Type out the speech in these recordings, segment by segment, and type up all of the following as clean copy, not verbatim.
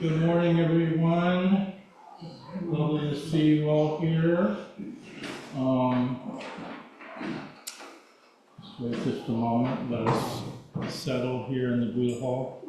Good morning, everyone. Lovely to see you all here. Just wait just a moment. Let us settle here in the Buddha Hall.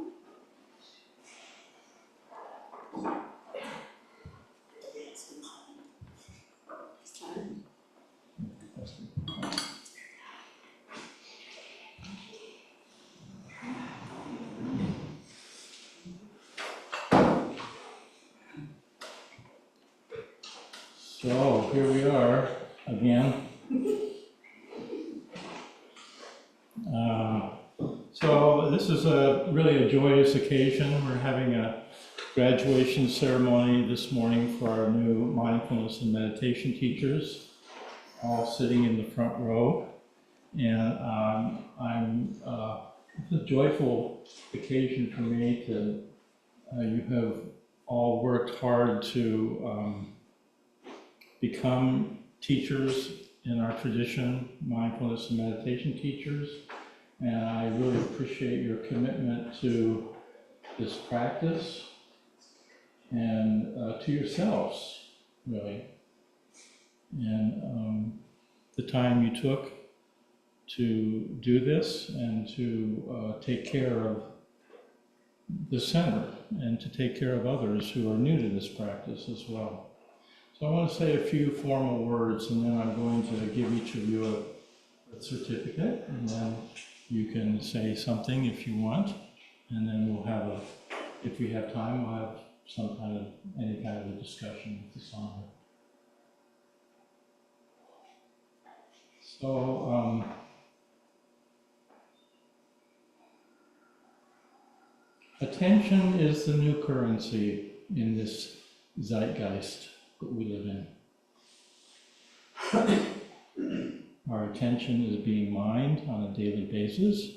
So here we are again. So this is really a joyous occasion. We're having a graduation ceremony this morning for our new mindfulness and meditation teachers, all sitting in the front row. And it's a joyful occasion for me to, you have all worked hard to become teachers in our tradition, mindfulness and meditation teachers. And I really appreciate your commitment to this practice and to yourselves, really. And the time you took to do this and to take care of the center and to take care of others who are new to this practice as well. So I want to say a few formal words, and then I'm going to give each of you a certificate, and then you can say something if you want, and then we'll have if we have time, we'll have any kind of a discussion with this honor. So, attention is the new currency in this zeitgeist that we live in. Our attention is being mined on a daily basis.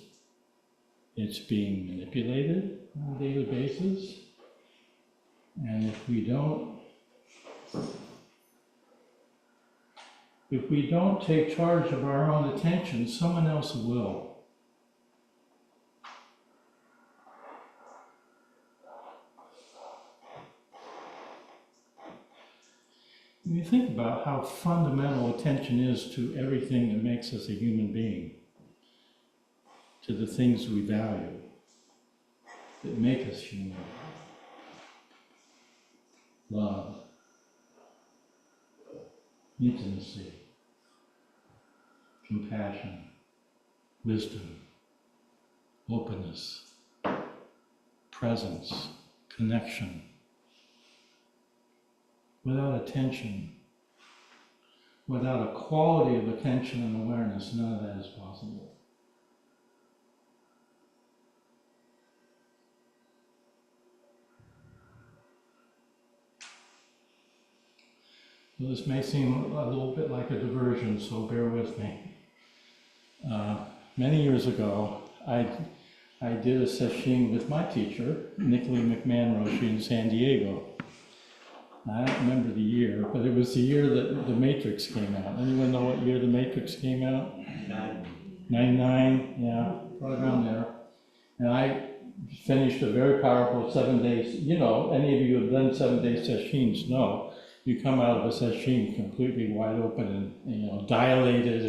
It's being manipulated on a daily basis. And if we don't take charge of our own attention, someone else will. When you think about how fundamental attention is to everything that makes us a human being, to the things we value, that make us human, love, intimacy, compassion, wisdom, openness, presence, connection. Without attention, without a quality of attention and awareness, none of that is possible. So this may seem a little bit like a diversion, so bear with me. Many years ago, I did a session with my teacher, Nicholas McMahon Roshi in San Diego. I don't remember the year, but it was the year that The Matrix came out. Anyone know what year The Matrix came out? 99, yeah, right around there. And I finished a very powerful 7 days. You know, any of you who have done 7-day sessions know, you come out of a session completely wide open and dilated.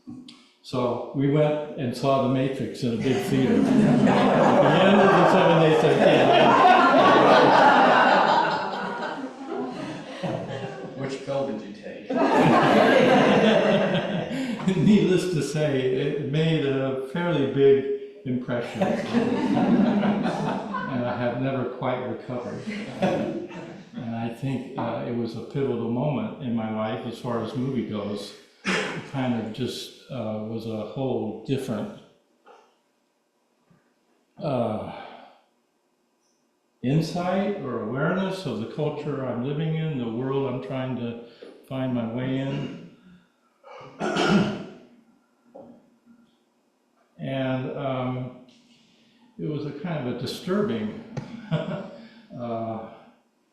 And so we went and saw The Matrix in a big theater. At the end of the 7-day session. Did you take? Needless to say, it made a fairly big impression, and I have never quite recovered. And I think it was a pivotal moment in my life as far as movie goes. It kind of just was a whole different insight or awareness of the culture I'm living in, the world I'm trying to find my way in. And it was a kind of a disturbing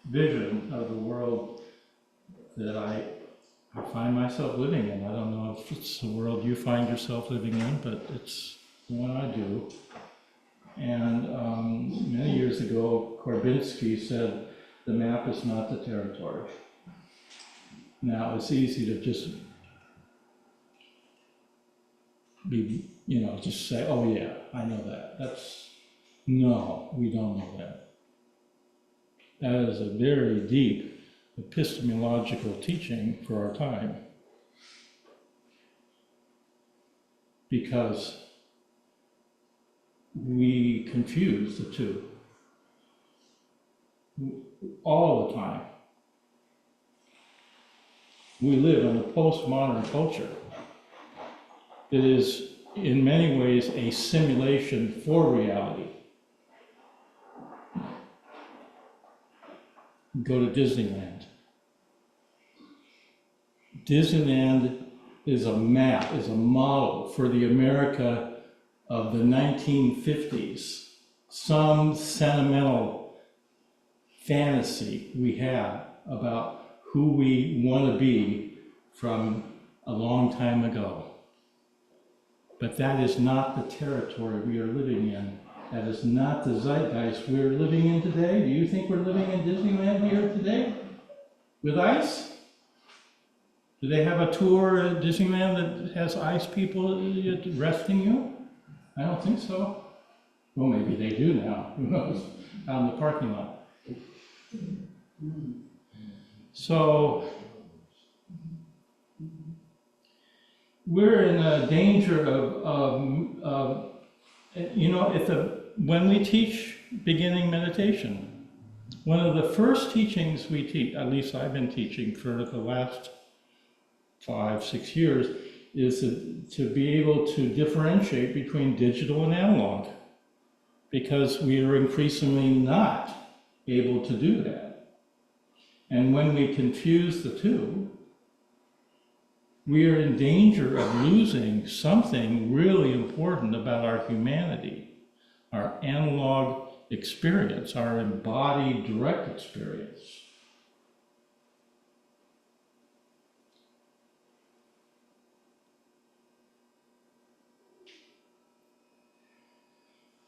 vision of the world that I find myself living in. I don't know if it's the world you find yourself living in, but it's the one I do. And many years ago, Korbinski said, the map is not the territory. Now, it's easy to just be, just say, oh yeah, I know that. No, we don't know that. That is a very deep epistemological teaching for our time. Because we confuse the two all the time. We live in a postmodern culture. It is, in many ways, a simulation for reality. Go to Disneyland. Disneyland is a map, is a model for the America of the 1950s. Some sentimental fantasy we have about who we want to be from a long time ago. But that is not the territory we are living in. That is not the zeitgeist we're living in today. Do you think we're living in Disneyland here today? With ice? Do they have a tour at Disneyland that has ice people resting you? I don't think so. Well, maybe they do now. Who knows? Out in the parking lot. So, we're in a danger of when we teach beginning meditation, one of the first teachings we teach, at least I've been teaching for the last 5-6 years, is to be able to differentiate between digital and analog, because we are increasingly not able to do that. And when we confuse the two, we are in danger of losing something really important about our humanity, our analog experience, our embodied direct experience.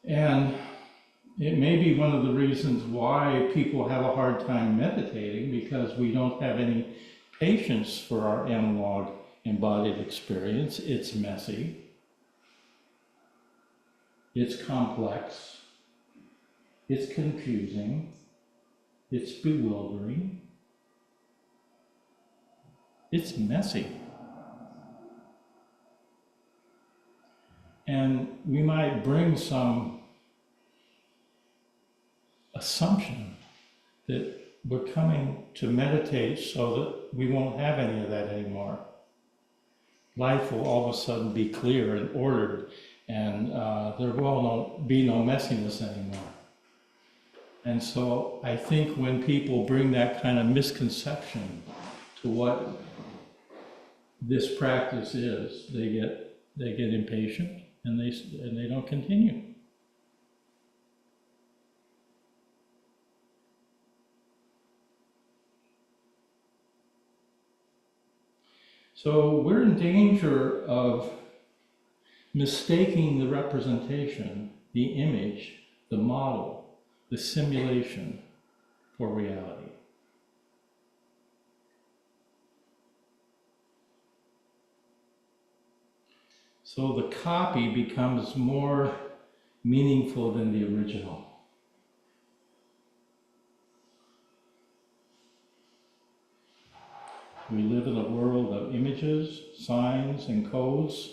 And it may be one of the reasons why people have a hard time meditating, because we don't have any patience for our analog embodied experience. It's messy, it's complex, it's confusing, it's bewildering, it's messy. And we might bring some assumption that we're coming to meditate so that we won't have any of that anymore. Life will all of a sudden be clear and ordered, and there will be no messiness anymore. And so I think when people bring that kind of misconception to what this practice is, they get impatient and they don't continue. So we're in danger of mistaking the representation, the image, the model, the simulation for reality. So the copy becomes more meaningful than the original. We live in a world of images, signs, and codes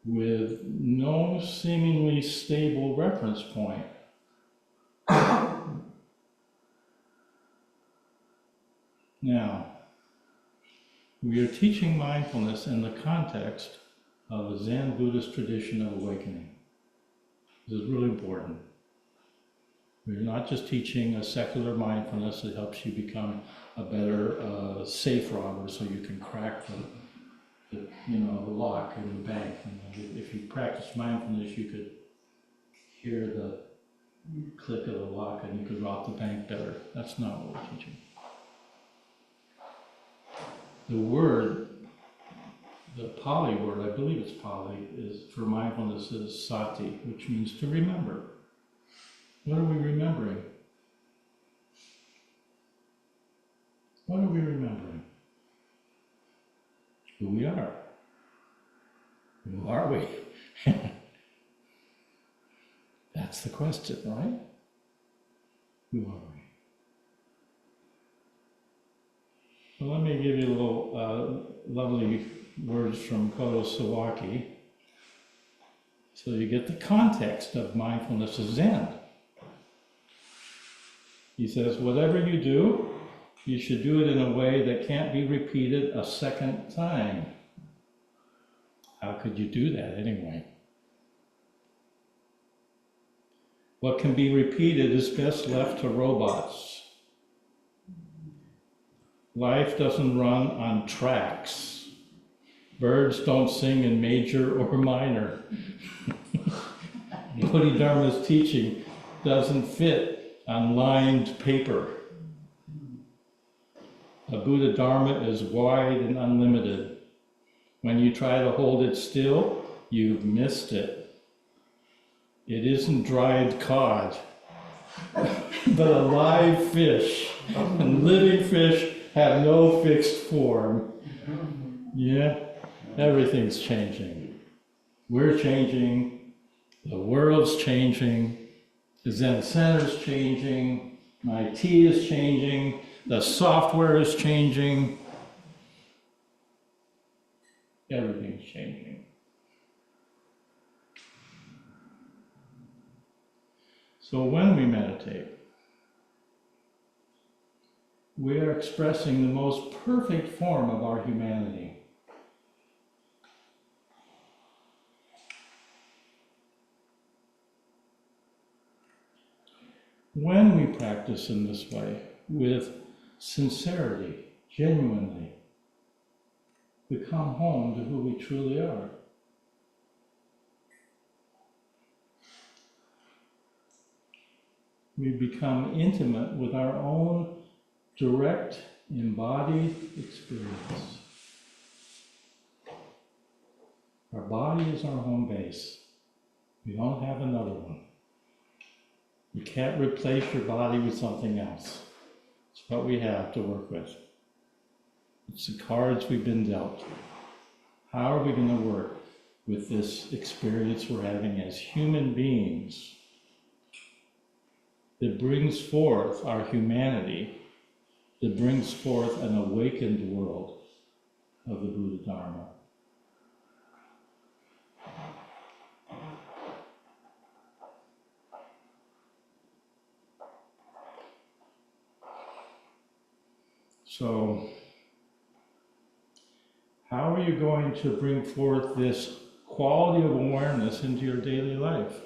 with no seemingly stable reference point. Now, we are teaching mindfulness in the context of the Zen Buddhist tradition of awakening. This is really important. We're not just teaching a secular mindfulness that helps you become a better safe robber so you can crack the lock in the bank. If you practice mindfulness, you could hear the click of the lock and you could rob the bank better. That's not what we're teaching. The word the Pali word, I believe it's Pali, is for mindfulness is sati, which means to remember. What are we remembering? What are we remembering? Who we are. Who are we? That's the question, right? Who are we? Well, let me give you a little lovely words from Kodo Sawaki, so you get the context of mindfulness as Zen. He says, whatever you do, you should do it in a way that can't be repeated a second time. How could you do that anyway? What can be repeated is best left to robots. Life doesn't run on tracks. Birds don't sing in major or minor. Bodhidharma's teaching doesn't fit on lined paper. A Buddha Dharma is wide and unlimited. When you try to hold it still, you've missed it. It isn't dried cod, but a live fish. And living fish have no fixed form. Yeah, everything's changing. We're changing, the world's changing, the Zen Center's changing, my tea is changing, the software is changing. Everything's changing. So when we meditate, we are expressing the most perfect form of our humanity. When we practice in this way, with sincerity, genuinely, we come home to who we truly are. We become intimate with our own direct, embodied experience. Our body is our home base. We don't have another one. You can't replace your body with something else. It's what we have to work with. It's the cards we've been dealt. How are we going to work with this experience we're having as human beings that brings forth our humanity, that brings forth an awakened world of the Buddha Dharma? So, how are you going to bring forth this quality of awareness into your daily life?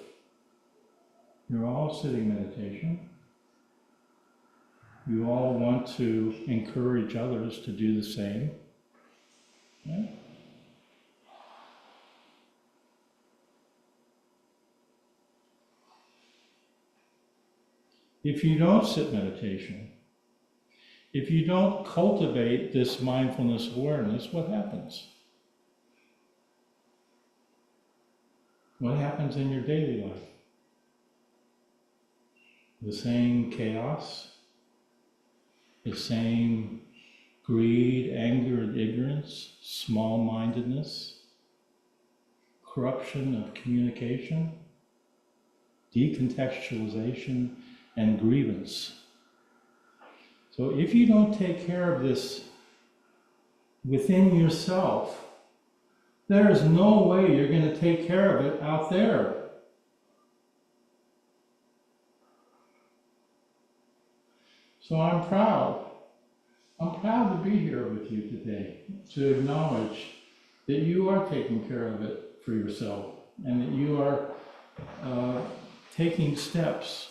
You're all sitting meditation. You all want to encourage others to do the same. Right? If you don't sit meditation, if you don't cultivate this mindfulness awareness, what happens? What happens in your daily life? The same chaos, the same greed, anger, and ignorance, small-mindedness, corruption of communication, decontextualization, and grievance. So if you don't take care of this within yourself, there is no way you're going to take care of it out there. So I'm proud. I'm proud to be here with you today, to acknowledge that you are taking care of it for yourself, and that you are taking steps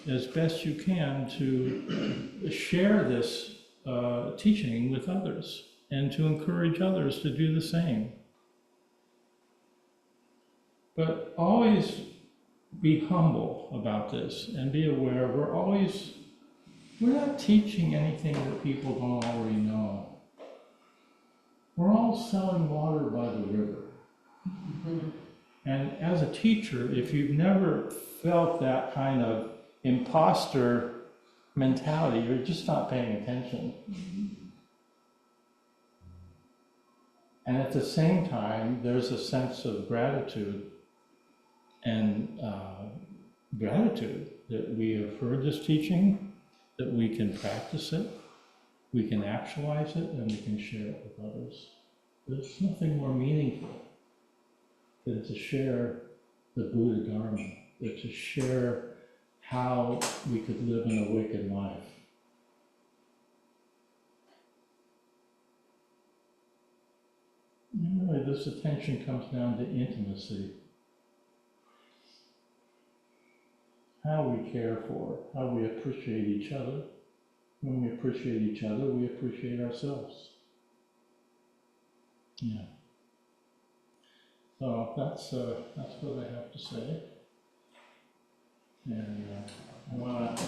as best you can to share this teaching with others and to encourage others to do the same. But always be humble about this and be aware we're not teaching anything that people don't already know. we're all selling water by the river. And as a teacher, if you've never felt that kind of imposter mentality, you're just not paying attention. And at the same time, there's a sense of gratitude and gratitude that we have heard this teaching, that we can practice it, we can actualize it, and we can share it with others. There's nothing more meaningful than to share the Buddha Dharma, than to share how we could live an awakened life. And really, this attention comes down to intimacy. How we care for, how we appreciate each other. When we appreciate each other, we appreciate ourselves. Yeah. So that's what I have to say. And I want to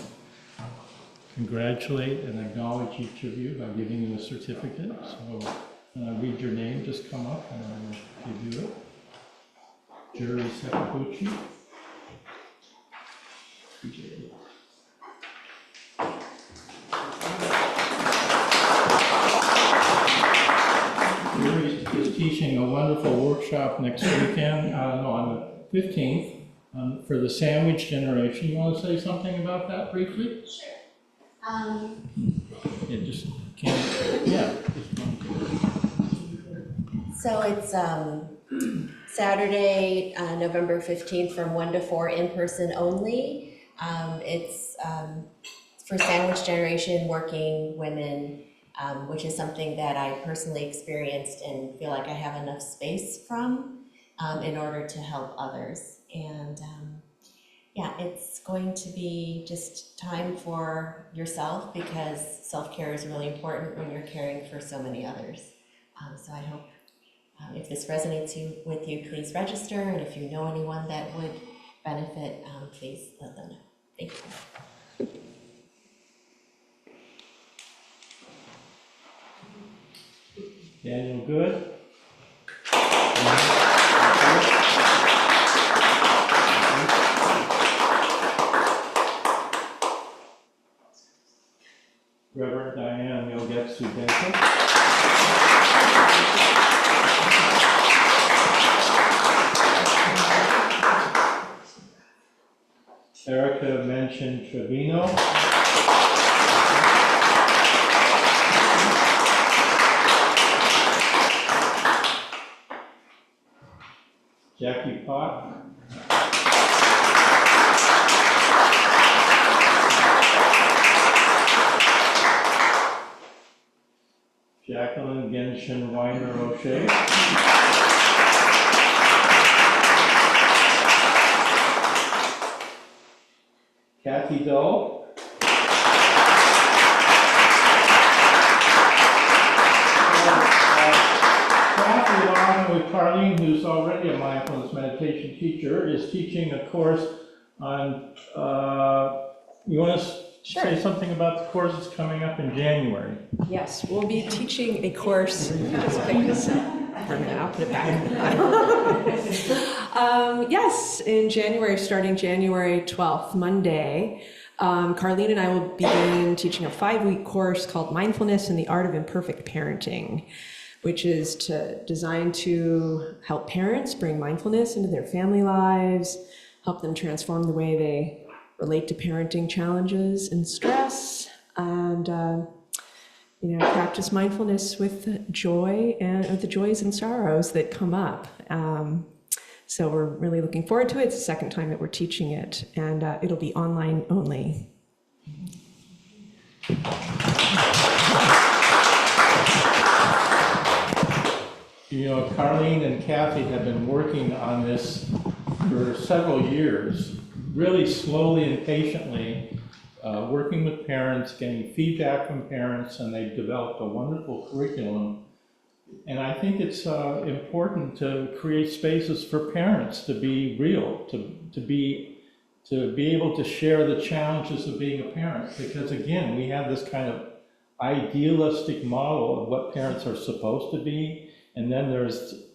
congratulate and acknowledge each of you by giving you a certificate. So when I read your name, just come up and I will give you it. Jerry Sakaguchi. Jerry is teaching a wonderful workshop next weekend, on the 15th, for the sandwich generation. You want to say something about that briefly? Sure. It just can't, yeah. So it's Saturday, November 15th from 1 to 4 in person only. It's for sandwich generation working women, which is something that I personally experienced and feel like I have enough space from in order to help others. And yeah, it's going to be just time for yourself, because self-care is really important when you're caring for so many others. So I hope if this resonates with you, please register. And if you know anyone that would benefit, please let them know. Thank you. Daniel, good? Reverend Diane Yogetsu Bento. Erica mentioned Trevino. Jackie Pot. Jacqueline Genshin Weiner Roshi. Kathy Doe. Kathy, along with Carlene, who's already a mindfulness meditation teacher, is teaching a course on, you want to say something about the course that's coming up in January? Yes, we'll be teaching a course. Just pick this up for now, put it back. Yes, in January, starting January 12th, Monday, Carlene and I will begin teaching a 5-week course called Mindfulness and the Art of Imperfect Parenting, which is designed to help parents bring mindfulness into their family lives, help them transform the way they relate to parenting challenges and stress, and practice mindfulness with joy and with the joys and sorrows that come up. So we're really looking forward to it. It's the second time that we're teaching it, and it'll be online only. You know, Carlene and Kathy have been working on this for several years, really slowly and patiently, working with parents, getting feedback from parents, and they've developed a wonderful curriculum. And I think it's important to create spaces for parents to be real, to be able to share the challenges of being a parent. Because again, we have this kind of idealistic model of what parents are supposed to be, and then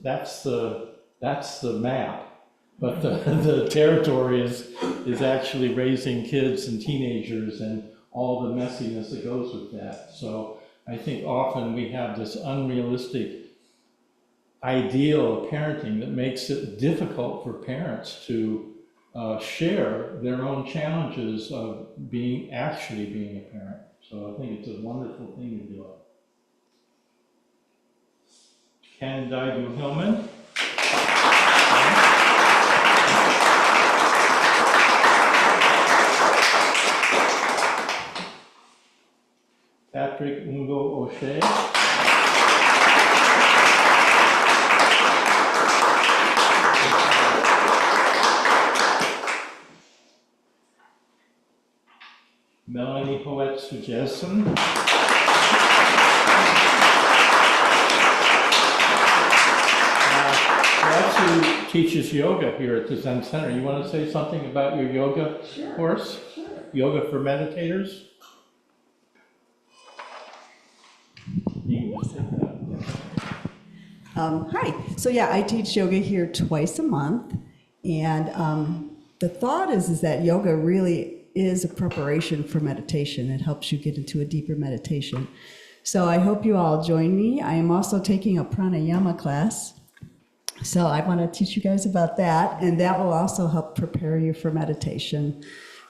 that's the map. But the territory is actually raising kids and teenagers and all the messiness that goes with that. So I think often we have this unrealistic ideal of parenting that makes it difficult for parents to share their own challenges of actually being a parent. So I think it's a wonderful thing to do. Candido Hillman. Patrick Ungo O'Shea. Melanie Hoetz-Jason. Roshi teaches yoga here at the Zen Center. You want to say something about your yoga course? Sure. Yoga for meditators? Hi. So yeah, I teach yoga here twice a month, and the thought is that yoga really is a preparation for meditation. It helps you get into a deeper meditation. So I hope you all join me. I am also taking a pranayama class, so I want to teach you guys about that, and that will also help prepare you for meditation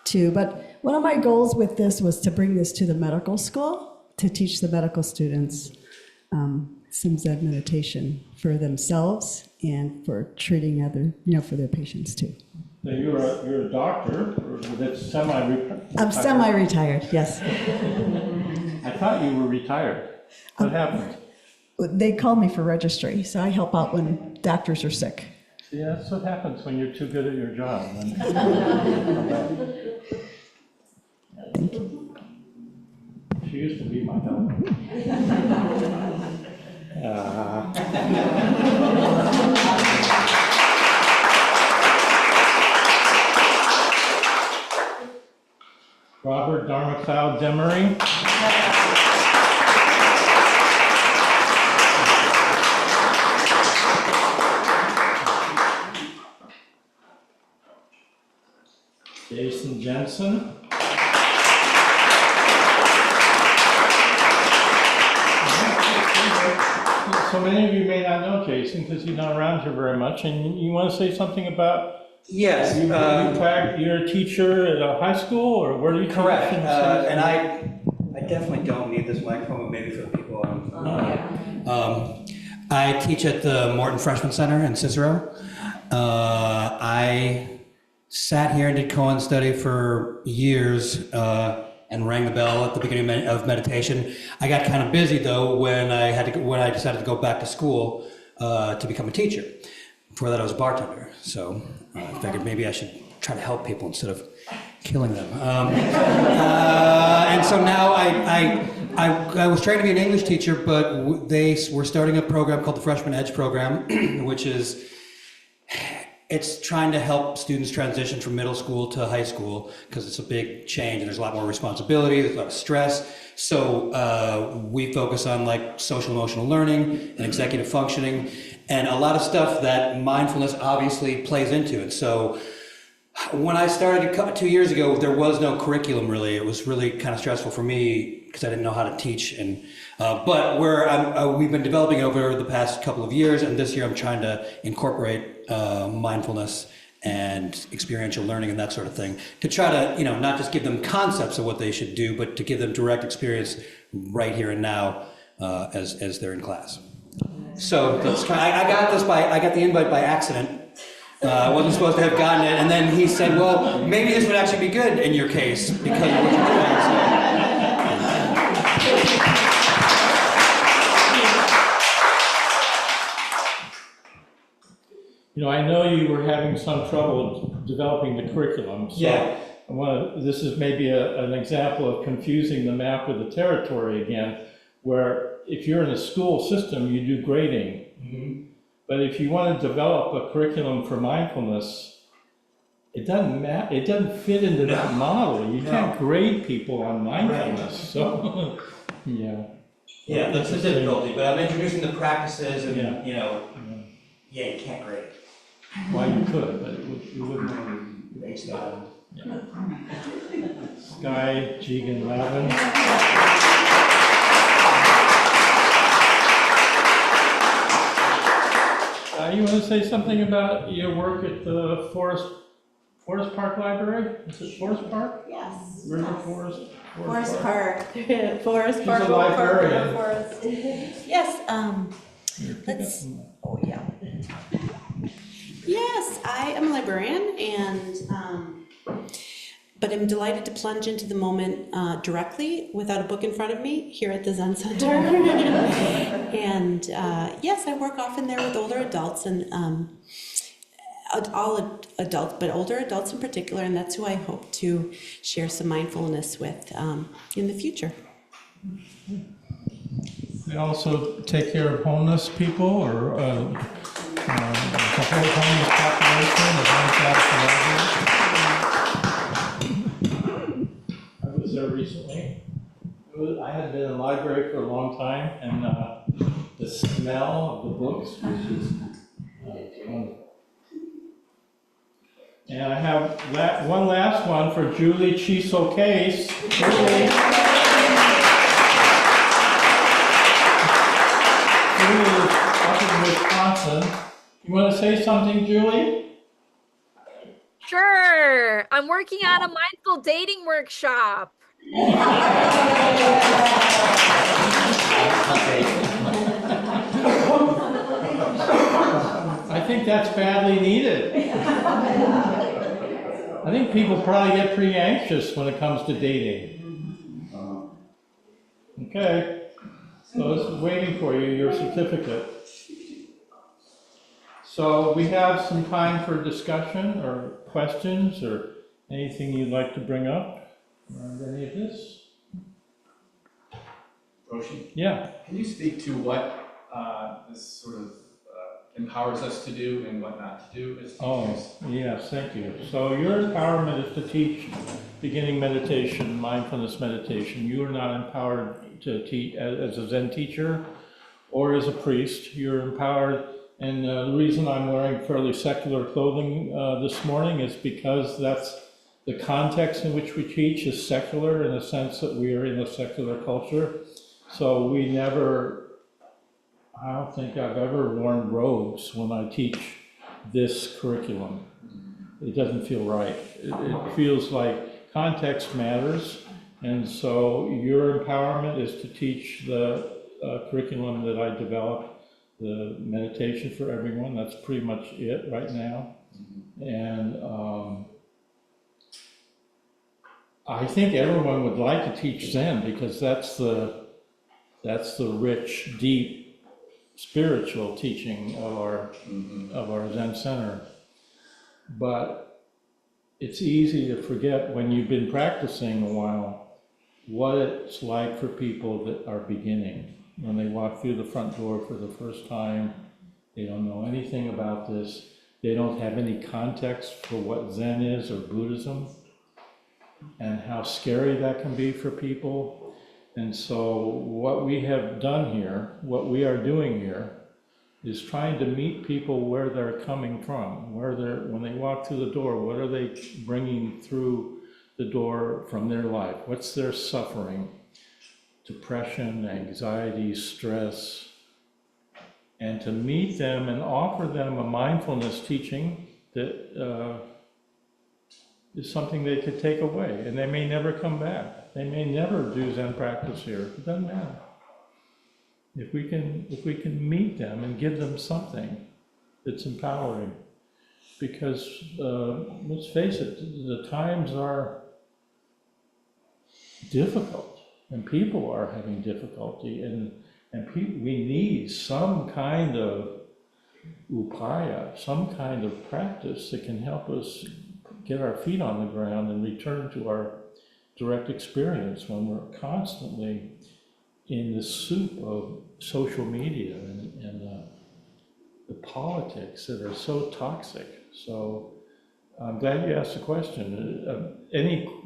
too. But one of my goals with this was to bring this to the medical school to teach the medical students some Zen meditation for themselves and for treating other, for their patients too. So you're a doctor, or that's semi-retired? I'm semi-retired, yes. I thought you were retired. What happened? They call me for registry, so I help out when doctors are sick. See, that's what happens when you're too good at your job. Thank you. She used to be my helper. Robert Dharmacloud Demery. Jason Jensen. So many of you may not know Jason because he's not around here very much, and you want to say something about? Yes. You're a teacher at a high school, or where do you teach? Correct. And I definitely don't need this microphone, but maybe for the people I teach at the Morton Freshman Center in Cicero. I sat here and did koan study for years and rang the bell at the beginning of meditation. I got kind of busy though when I decided to go back to school to become a teacher. Before that, I was a bartender, so I figured maybe I should try to help people instead of killing them. And so now I was trained to be an English teacher, but they were starting a program called the Freshman Edge Program, which is it's trying to help students transition from middle school to high school because it's a big change and there's a lot more responsibility, there's a lot of stress. So we focus on like social emotional learning and executive functioning and a lot of stuff that mindfulness obviously plays into. And so when I started 2 years ago, there was no curriculum really. It was really kind of stressful for me because I didn't know how to teach. And but we've been developing over the past couple of years, and this year I'm trying to incorporate mindfulness and experiential learning and that sort of thing to try to, not just give them concepts of what they should do, but to give them direct experience right here and now as they're in class. So I got the invite by accident. I wasn't supposed to have gotten it, and then he said, well, maybe this would actually be good in your case because of what you're doing. So, I know you were having some trouble developing the curriculum. So yeah. This is maybe an example of confusing the map with the territory again, where if you're in a school system, you do grading. Mm-hmm. But if you want to develop a curriculum for mindfulness, it doesn't fit into that model. You can't grade people on mindfulness. Right. So Yeah. Yeah, that's the difficulty, but I'm introducing the practices and, Yeah. you know, yeah, you can't grade. Well, you could, but you wouldn't. Thanks, God. Sky Jigan Lavin. You want to say something about your work at the Forest Park Library? Is it Forest Park? Yes. River Forest? Forest Park. Forest She's Park. a librarian. Forest. Yes. Here, pick up Let's- some- Oh yeah. Yes, I am a librarian, and but I'm delighted to plunge into the moment directly without a book in front of me here at the Zen Center. And yes, I work often there with older adults and all adults, but older adults in particular, and that's who I hope to share some mindfulness with in the future. They also take care of homeless people or the whole homeless population of I was there recently. I hadn't been in the library for a long time, and the smell of the books was just wonderful. And I have one last one for Julie Chiso Case. Julie is up in Wisconsin. You want to say something, Julie? Sure. I'm working on a mindful dating workshop. I think that's badly needed. I think people probably get pretty anxious when it comes to dating. Okay, so it's waiting for you, your certificate. So we have some time for discussion or questions or anything you'd like to bring up around any of this? Roshi, Yeah. can you speak to what this sort of empowers us to do and what not to do as teachers? Oh, yes, thank you. So your empowerment is to teach beginning meditation, mindfulness meditation. You are not empowered to teach as a Zen teacher or as a priest. You're empowered, and the reason I'm wearing fairly secular clothing this morning is because that's the context in which we teach is secular in the sense that we are in a secular culture. So we never, I don't think I've ever worn robes when I teach this curriculum. It doesn't feel right. It feels like context matters, and so your empowerment is to teach the curriculum that I developed, the meditation for everyone. That's pretty much it right now. And I think everyone would like to teach Zen because that's the rich, deep, spiritual teaching of our Zen Center. But it's easy to forget when you've been practicing a while what it's like for people that are beginning. When they walk through the front door for the first time, they don't know anything about this. They don't have any context for what Zen is or Buddhism, and how scary that can be for people. And so what we have done here, what we are doing here, is trying to meet people where they're coming from, when they walk through the door, what are they bringing through the door from their life? What's their suffering? Depression, anxiety, stress, and to meet them and offer them a mindfulness teaching that is something they could take away, and they may never come back. They may never do Zen practice here. It doesn't matter. If we can meet them and give them something that's empowering, because let's face it, the times are difficult, and people are having difficulty, and we need some kind of upaya, some kind of practice that can help us get our feet on the ground and return to our direct experience when we're constantly in the soup of social media and the politics that are so toxic. So I'm glad you asked the question.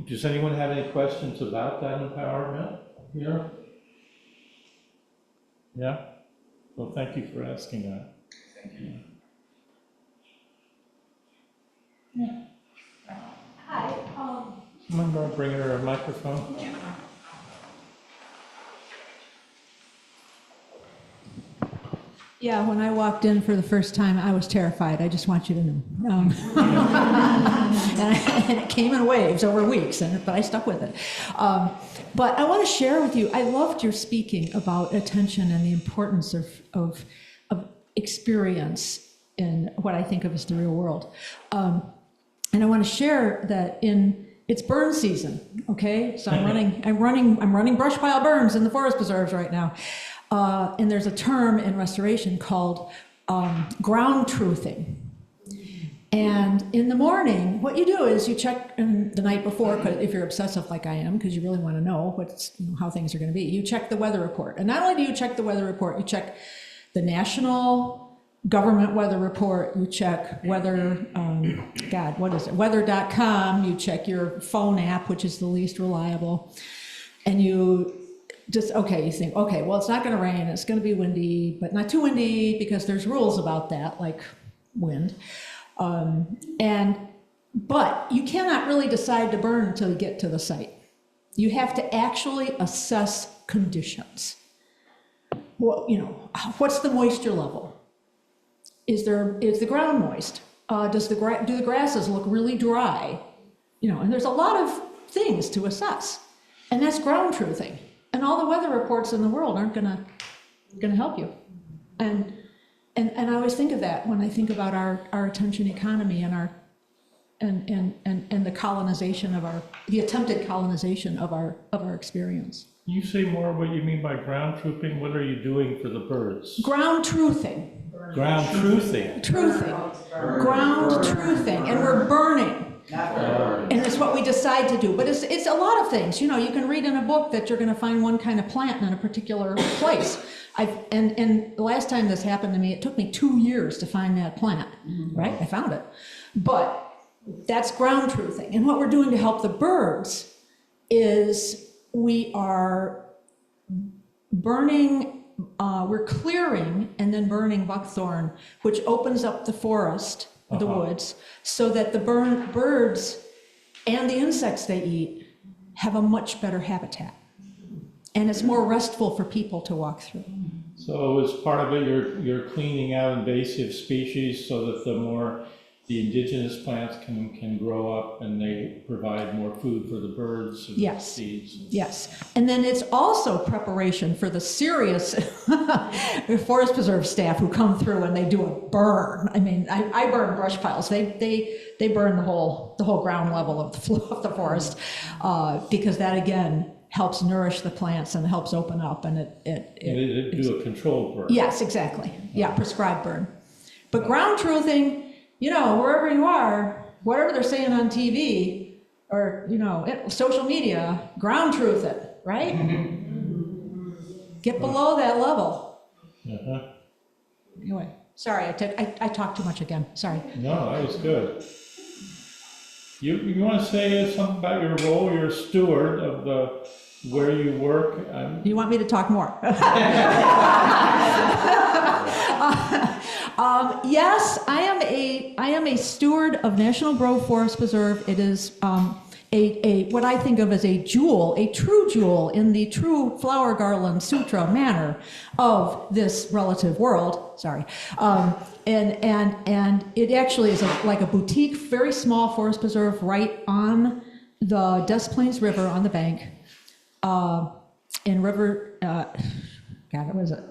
Does anyone have any questions about that empowerment here? Yeah? Well, thank you for asking that. Thank you. Someone gonna bring her a microphone? Yeah, when I walked in for the first time, I was terrified. I just want you to know. And it came in waves over weeks, but I stuck with it. But I want to share with you, I loved your speaking about attention and the importance of experience in what I think of as the real world. And I want to share that it's burn season, okay? So I'm running brush pile burns in the forest preserves right now. And there's a term in restoration called ground truthing. And in the morning, what you do is you check the night before, if you're obsessive like I am, because you really want to know how things are going to be, you check the weather report. And not only do you check the weather report, you check the national government weather report, you check weather, weather.com, you check your phone app, which is the least reliable, and you think, okay, well, it's not going to rain, it's going to be windy, but not too windy because there's rules about that, like wind. But you cannot really decide to burn until you get to the site. You have to actually assess conditions. Well, what's the moisture level? Is the ground moist? Do the grasses look really dry? And there's a lot of things to assess, and that's ground truthing. And all the weather reports in the world aren't gonna help you. And I always think of that when I think about our attention economy and the colonization the attempted colonization of our experience. Can you say more what you mean by ground truthing? What are you doing for the birds? Ground truthing. Ground truthing. Ground truthing, and we're burning. And it's what we decide to do. But it's a lot of things. You can read in a book that you're going to find one kind of plant in a particular place. And the last time this happened to me, it took me 2 years to find that plant, right? I found it. But that's ground truthing. And what we're doing to help the birds is we are burning, we're clearing and then burning buckthorn, which opens up the forest, the woods, so that the birds and the insects they eat have a much better habitat. And it's more restful for people to walk through. So as part of it, you're cleaning out invasive species so that the indigenous plants can grow up and they provide more food for the birds and seeds. Yes, and then it's also preparation for the serious forest preserve staff who come through and they do a burn. I mean, I burn brush piles. They burn the whole ground level of the forest because that again helps nourish the plants and helps open up and They do a controlled burn. Yes, exactly. Yeah, prescribed burn. But ground truthing, wherever you are, whatever they're saying on TV or, social media, ground truth it, right? Get below that level. Anyway, sorry, I talked too much again. Sorry. No, that was good. You want to say something about your role? You're a steward of where you work. You want me to talk more? Yes, I am a steward of National Grove Forest Preserve. It is what I think of as a true jewel in the true flower garland sutra manner of this relative world. Sorry, and it actually is like a boutique, very small forest preserve right on the Des Plaines River on the bank, in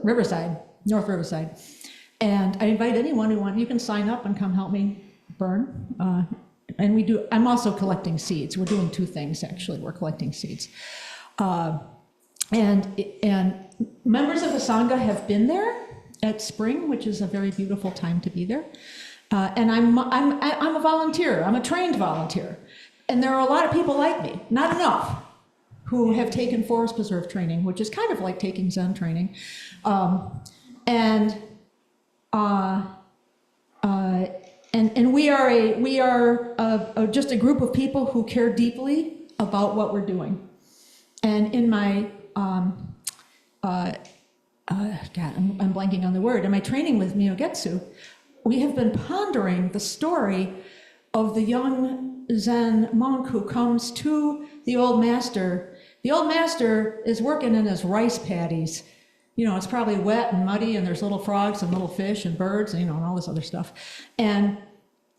Riverside, North Riverside. And I invite anyone who wants, you can sign up and come help me burn. And I'm also collecting seeds. We're doing two things, actually. We're collecting seeds. And members of the Sangha have been there at spring, which is a very beautiful time to be there. And I'm a volunteer. I'm a trained volunteer. And there are a lot of people like me, not enough, who have taken forest preserve training, which is kind of like taking Zen training. And we are just a group of people who care deeply about what we're doing. And in my God, I'm blanking on the word, in my training with Myogetsu, we have been pondering the story of the young Zen monk who comes to the old master. The old master is working in his rice paddies. You know, it's probably wet and muddy, and there's little frogs and little fish and birds, and, you know, and all this other stuff. And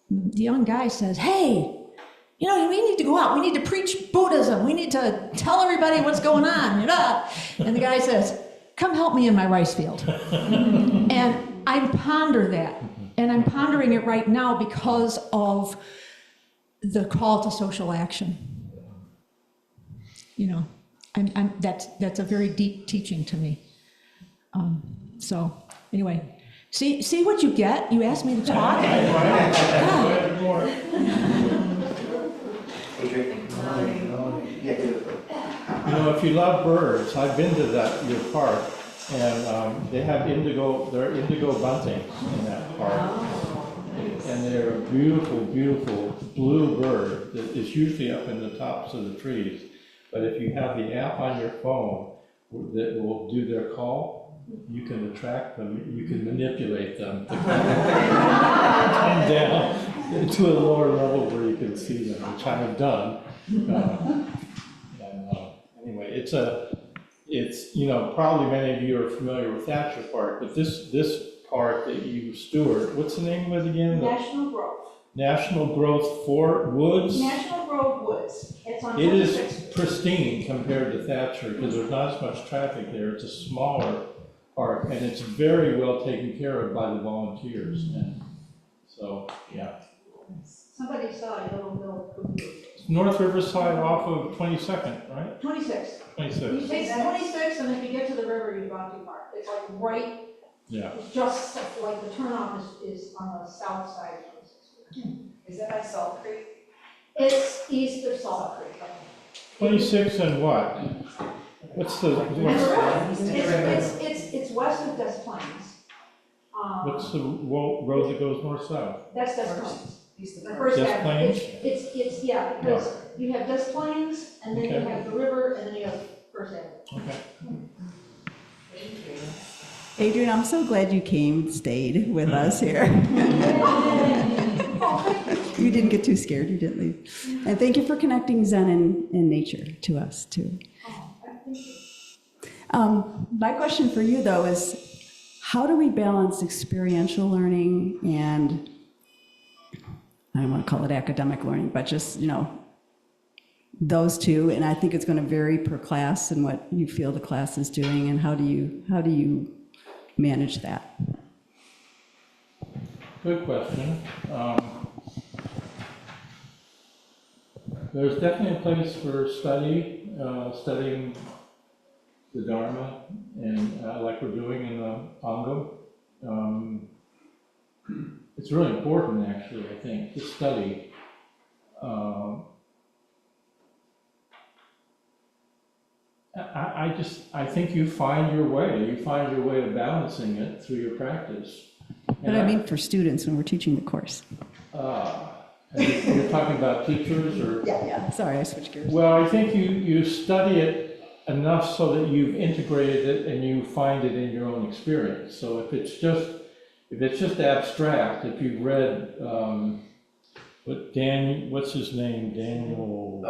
the young guy says, hey, you know, we need to go out. We need to preach Buddhism. We need to tell everybody what's going on. You know? And the guy says, come help me in my rice field. And I ponder that. And I'm pondering it right now because of the call to social action. You know, that's a very deep teaching to me. So anyway, see what you get? You asked me to talk. You know, if you love birds, I've been to your park, and they have indigo bunting in that park. And they're a beautiful, beautiful blue bird that is usually up in the tops of the trees. But if you have the app on your phone that will do their call, you can attract them, you can manipulate them to come down to a lower level where you can see them, which I have done. Anyway, it's you know, probably many of you are familiar with Thatcher Park, but this park that you steward, what's the name of it again? National Grove. National Growth Fort Woods? National Grove Woods. It's on It 26th is Street. pristine compared to Thatcher because there's not as much traffic there. It's a smaller park, and it's very well taken care of by the volunteers. And so, yeah. Somebody saw a little cuckoo. North Riverside off of 22nd, right? 26th. 26th. You take 26th, and if you get to the river, you've gone too far. It's like right, Yeah. it's just like the turnoff is on the south side of 26th. Is that by Salt Creek? It's east of Salt Creek. 26 and what? What's the It's west of Des Plaines. what's the road that goes north-south? That's Des Plaines. East First Des Avenue. Plaines? It's yeah, because you have Des Plaines, and then you Okay. have the river, and then you have First Avenue. Okay. Adrian, I'm so glad you came and stayed with us here. You didn't get too scared, you didn't leave. And thank you for connecting Zen and nature to us, too. My question for you, though, is how do we balance experiential learning and, I don't want to call it academic learning, but just, you know, those two? And I think it's going to vary per class and what you feel the class is doing, and how do you manage that? Good question. There's definitely a place for studying the Dharma, and like we're doing in the Ango. It's really important, actually, I think, to study. I think you find your way of balancing it through your practice. But I mean for students when we're teaching the course. You're talking about teachers or? Yeah, sorry, I switched gears. Well, I think you study it enough so that you've integrated it and you find it in your own experience. So if it's just abstract, if you've read, what's his name? Daniel?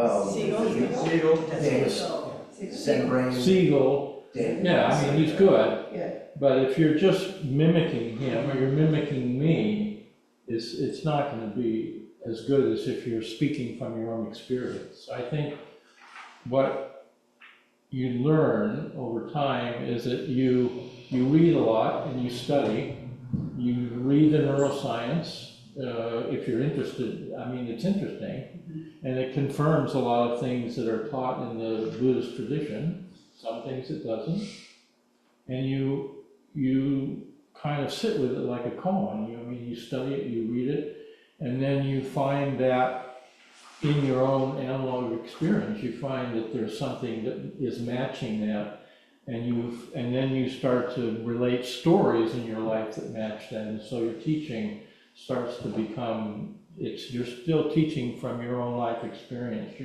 Siegel. Yeah, I mean, he's good. Yeah. But if you're just mimicking him or you're mimicking me, it's not going to be as good as if you're speaking from your own experience. I think what you learn over time is that you read a lot and you study. You read the neuroscience if you're interested. I mean, it's interesting, and it confirms a lot of things that are taught in the Buddhist tradition. Some things it doesn't, and you kind of sit with it like a koan. You study it, you read it, and then you find that in your own analog experience, you find that there's something that is matching that, and then you start to relate stories in your life that match that, and so your teaching starts to become, you're still teaching from your own life experience.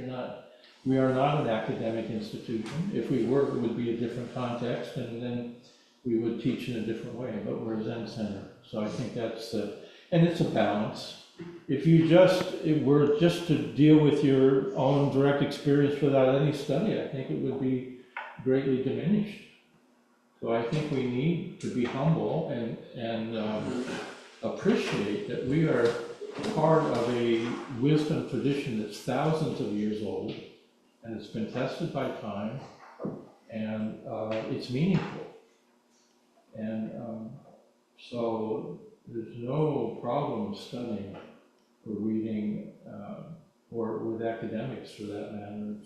We are not an academic institution. If we were, it would be a different context, and then we would teach in a different way, but we're a Zen center. So I think that's and it's a balance. If you were just to deal with your own direct experience without any study, I think it would be greatly diminished. So I think we need to be humble and appreciate that we are part of a wisdom tradition that's thousands of years old, and it's been tested by time, and it's meaningful. And so there's no problem studying or reading, or with academics for that matter.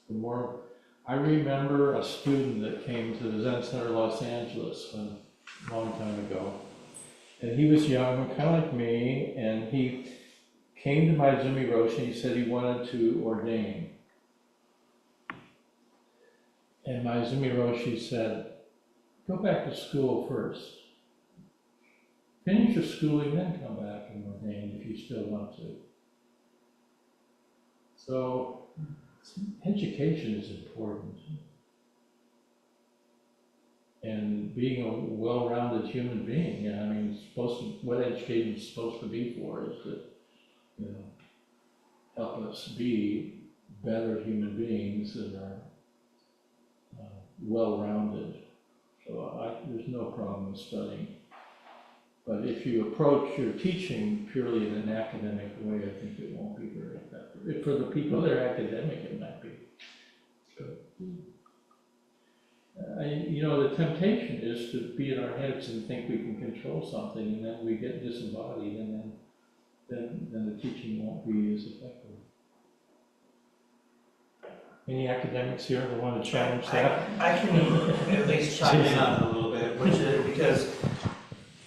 The more, I remember a student that came to the Zen Center Los Angeles a long time ago, and he was young, kind of like me, and he came to Maizumi Roshi and he said he wanted to ordain. And Maizumi Roshi said, go back to school first. Finish your schooling, then come back and ordain if you still want to. So education is important. And being a well-rounded human being, I mean, what education is supposed to be for is to, help us be better human beings that are well-rounded. So there's no problem with studying. But if you approach your teaching purely in an academic way, I think it won't be very effective. For the people that are academic, it might be good. The temptation is to be in our heads and think we can control something, and then we get disembodied, and then the teaching won't be as effective. Any academics here that want to challenge that? I can at least chime in on it a little bit, which is because,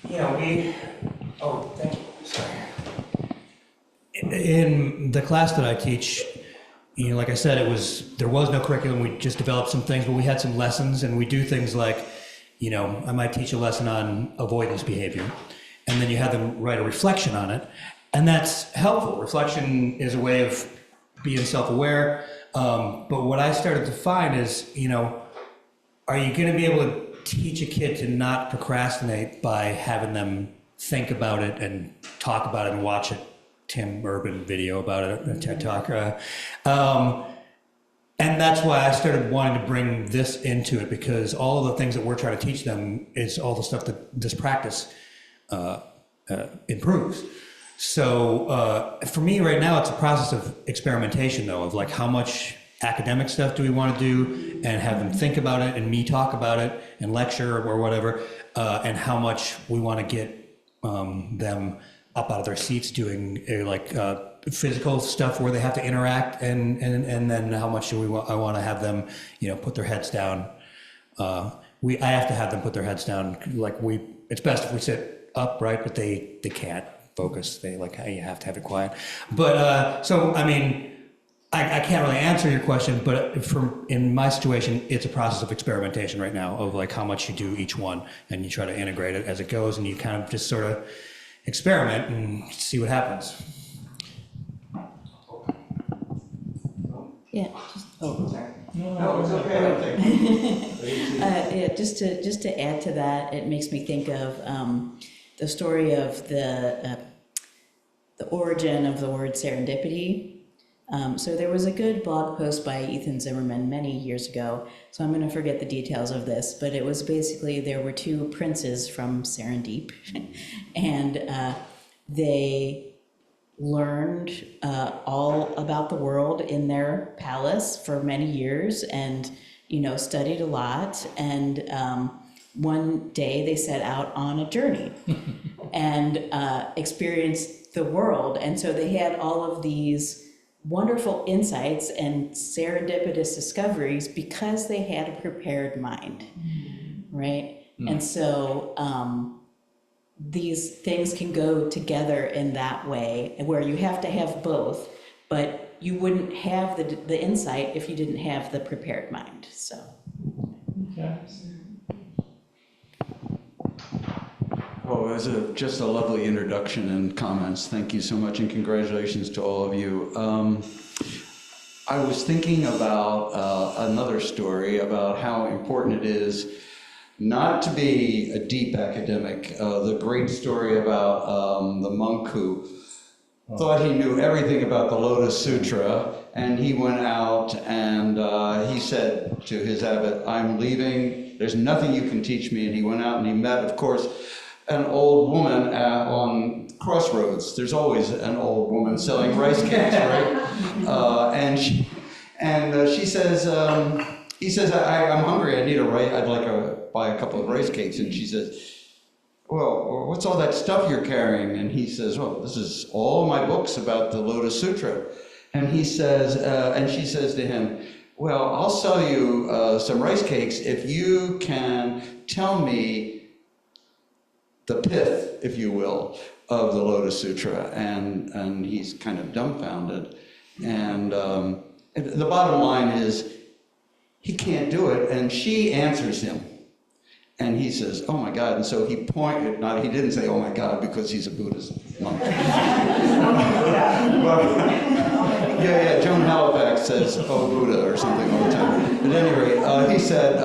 thank you, sorry. In the class that I teach, like I said, there was no curriculum. We just developed some things, but we had some lessons, and we do things like, I might teach a lesson on avoidance behavior, and then you have them write a reflection on it, and that's helpful. Reflection is a way of being self-aware. But what I started to find is, are you going to be able to teach a kid to not procrastinate by having them think about it and talk about it and watch a Tim Urban video about it, a TED Talk? And that's why I started wanting to bring this into it, because all of the things that we're trying to teach them is all the stuff that this practice improves. So for me right now, it's a process of experimentation, though, of like how much academic stuff do we want to do and have them think about it and me talk about it and lecture or whatever, and how much we want to get them up out of their seats doing physical stuff where they have to interact, and then how much do I want to have them, put their heads down. I have to have them put their heads down. It's best if we sit up, right? But they can't focus. You have to have it quiet. But so I mean, I can't really answer your question, but in my situation, it's a process of experimentation right now of like how much you do each one, and you try to integrate it as it goes, and you kind of just sort of experiment and see what happens. Yeah. Sorry. No, it's okay. Just to add to that, it makes me think of the story of the origin of the word serendipity. So there was a good blog post by Ethan Zimmerman many years ago, so I'm going to forget the details of this, but it was basically there were two princes from Serendip, and they learned all about the world in their palace for many years, and studied a lot, and one day they set out on a journey and experienced the world, and so they had all of these wonderful insights and serendipitous discoveries because they had a prepared mind, right? And so these things can go together in that way, where you have to have both, but you wouldn't have the insight if you didn't have the prepared mind. So. Okay. Well, it was just a lovely introduction and comments. Thank you so much, and congratulations to all of you. I was thinking about another story about how important it is not to be a deep academic, the great story about the monk who thought he knew everything about the Lotus Sutra, and he went out and he said to his abbot, "I'm leaving, there's nothing you can teach me." And he went out and he met, of course, an old woman on Crossroads. There's always an old woman selling rice cakes, right? She says, he says, I'm hungry, I need a rice, I'd like to buy a couple of rice cakes. And she says, "Well, what's all that stuff you're carrying?" And he says, "Well, this is all my books about the Lotus Sutra." And he says, and she says to him, "Well, I'll sell you some rice cakes if you can tell me the pith, if you will, of the Lotus Sutra." And he's kind of dumbfounded. And the bottom line is, he can't do it, and she answers him. And he says, "Oh my God." And so he pointed, he didn't say, "Oh my God," because he's a Buddhist monk. Yeah, Joan Halifax says, "Oh Buddha," or something all the time. At any rate, he said,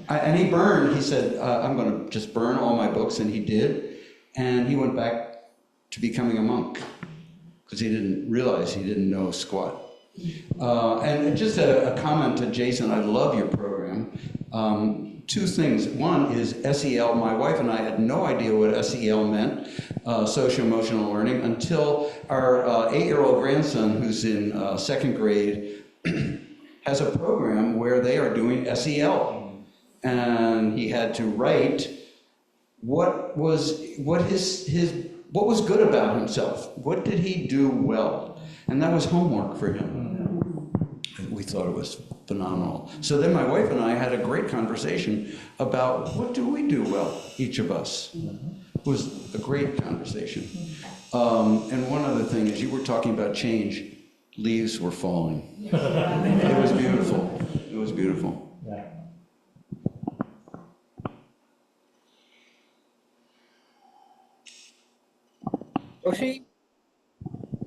and he burned, he said, "I'm going to just burn all my books," and he did. And he went back to becoming a monk, because he didn't realize he didn't know squat. And just a comment to Jason, I love your program. Two things. One is SEL. My wife and I had no idea what SEL meant, socio-emotional learning, until our 8-year-old grandson, who's in second grade, has a program where they are doing SEL. And he had to write what was good about himself. What did he do well? And that was homework for him. We thought it was phenomenal. So then my wife and I had a great conversation about what do we do well, each of us. It was a great conversation. And one other thing is, you were talking about change. Leaves were falling. It was beautiful. It was beautiful. Yeah. Roshi,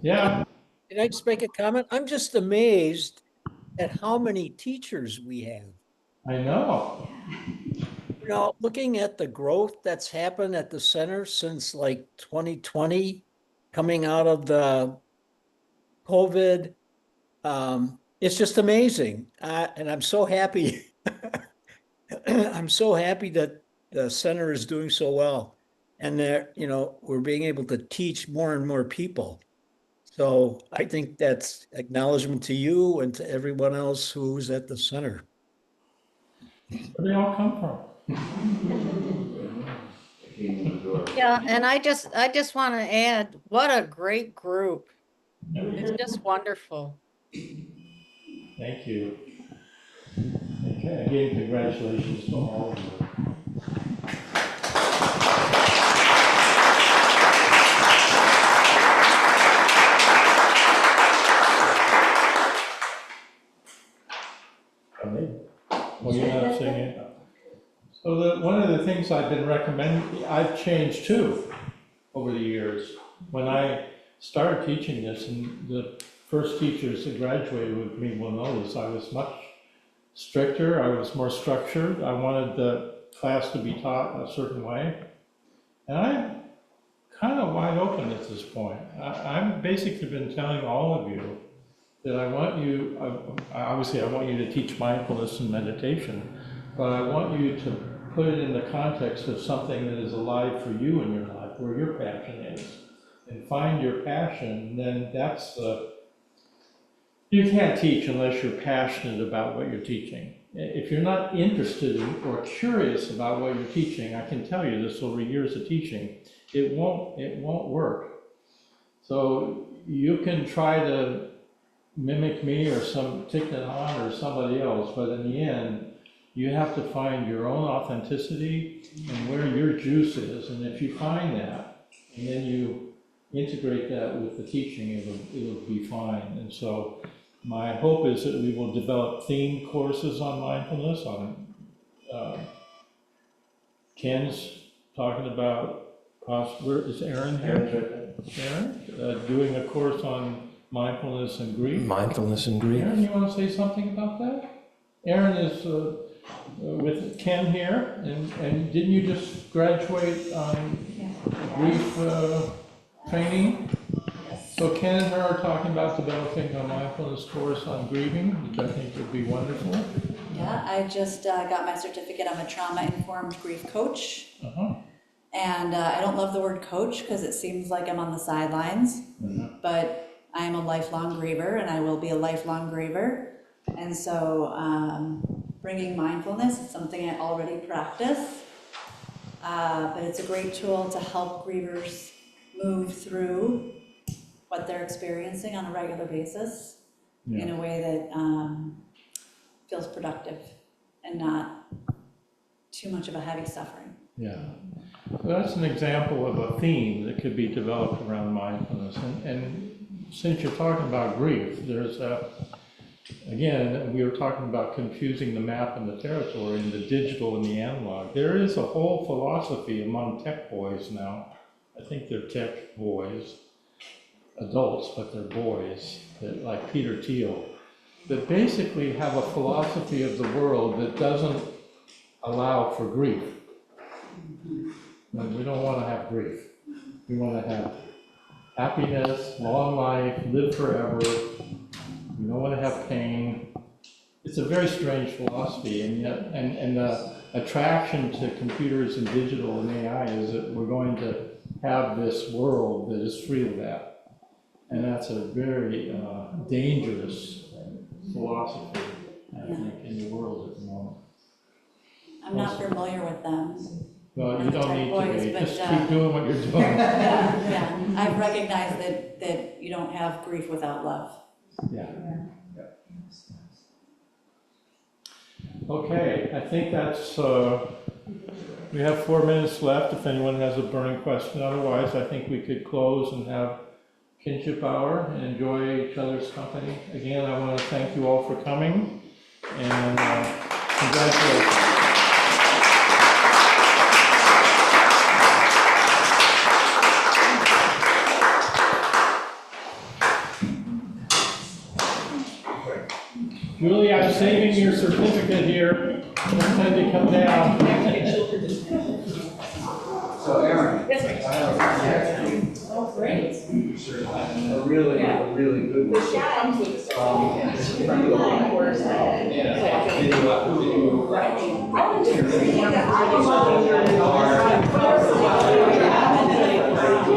Yeah. can I just make a comment? I'm just amazed at how many teachers we have. I know. You know, looking at the growth that's happened at the center since like 2020, coming out of the COVID, it's just amazing. And I'm so happy. I'm so happy that the center is doing so well. And that, you know, we're being able to teach more and more people. So I think that's acknowledgement to you and to everyone else who's at the center. Where they all come from? Yeah, and I just want to add, what a great group. It's just wonderful. Thank you. Okay, again, congratulations to all of you. Well, you're not singing. So one of the things I've been recommending, I've changed too over the years. When I started teaching this, and the first teachers that graduated with me will know this, I was much stricter, I was more structured. I wanted the class to be taught a certain way. And I'm kind of wide open at this point. I've basically been telling all of you that I want you, obviously I want you to teach mindfulness and meditation, but I want you to put it in the context of something that is alive for you in your life, where your passion is. And find your passion, then that's you can't teach unless you're passionate about what you're teaching. If you're not interested in or curious about what you're teaching, I can tell you this over years of teaching, it won't work. So you can try to mimic me or some Thich Nhat Hanh or somebody else, but in the end, you have to find your own authenticity and where your juice is. And if you find that, and then you integrate that with the teaching, it'll be fine. And so my hope is that we will develop themed courses on mindfulness. Ken's talking about, where is Aaron here? Aaron, doing a course on mindfulness and grief. Mindfulness and grief. Aaron, you want to say something about that? Aaron is with Ken here, and didn't you just graduate on grief training? So Ken and her are talking about developing a mindfulness course on grieving, which I think would be wonderful. Yeah, I just got my certificate. I'm a trauma-informed grief coach. And I don't love the word coach because it seems like I'm on the sidelines, but I'm a lifelong griever and I will be a lifelong griever. And so bringing mindfulness is something I already practice, but it's a great tool to help grievers move through what they're experiencing on a regular basis in a way that feels productive and not too much of a heavy suffering. Yeah. So that's an example of a theme that could be developed around mindfulness. And since you're talking about grief, there's again, we were talking about confusing the map and the territory and the digital and the analog. There is a whole philosophy among tech boys now. I think they're tech boys, adults, but they're boys, that, like Peter Thiel, that basically have a philosophy of the world that doesn't allow for grief. And we don't want to have grief. We want to have happiness, long life, live forever. We don't want to have pain. It's a very strange philosophy, and yet, and the attraction to computers and digital and AI is that we're going to have this world that is free of that. And that's a very dangerous philosophy, I think, in the world at the moment. I'm not familiar with them. Well, you don't need to be. Just keep doing what you're doing. Yeah, I've recognized that you don't have grief without love. Yeah. Okay, I think that's, we have 4 minutes left if anyone has a burning question. Otherwise, I think we could close and have kinship hour and enjoy each other's company. Again, I want to thank you all for coming, and congratulations. Julie, I'm saving your certificate here. Don't tend to come down. So Aaron. Yes, ma'am. Oh, great. A really good one. The shot comes with the Yeah.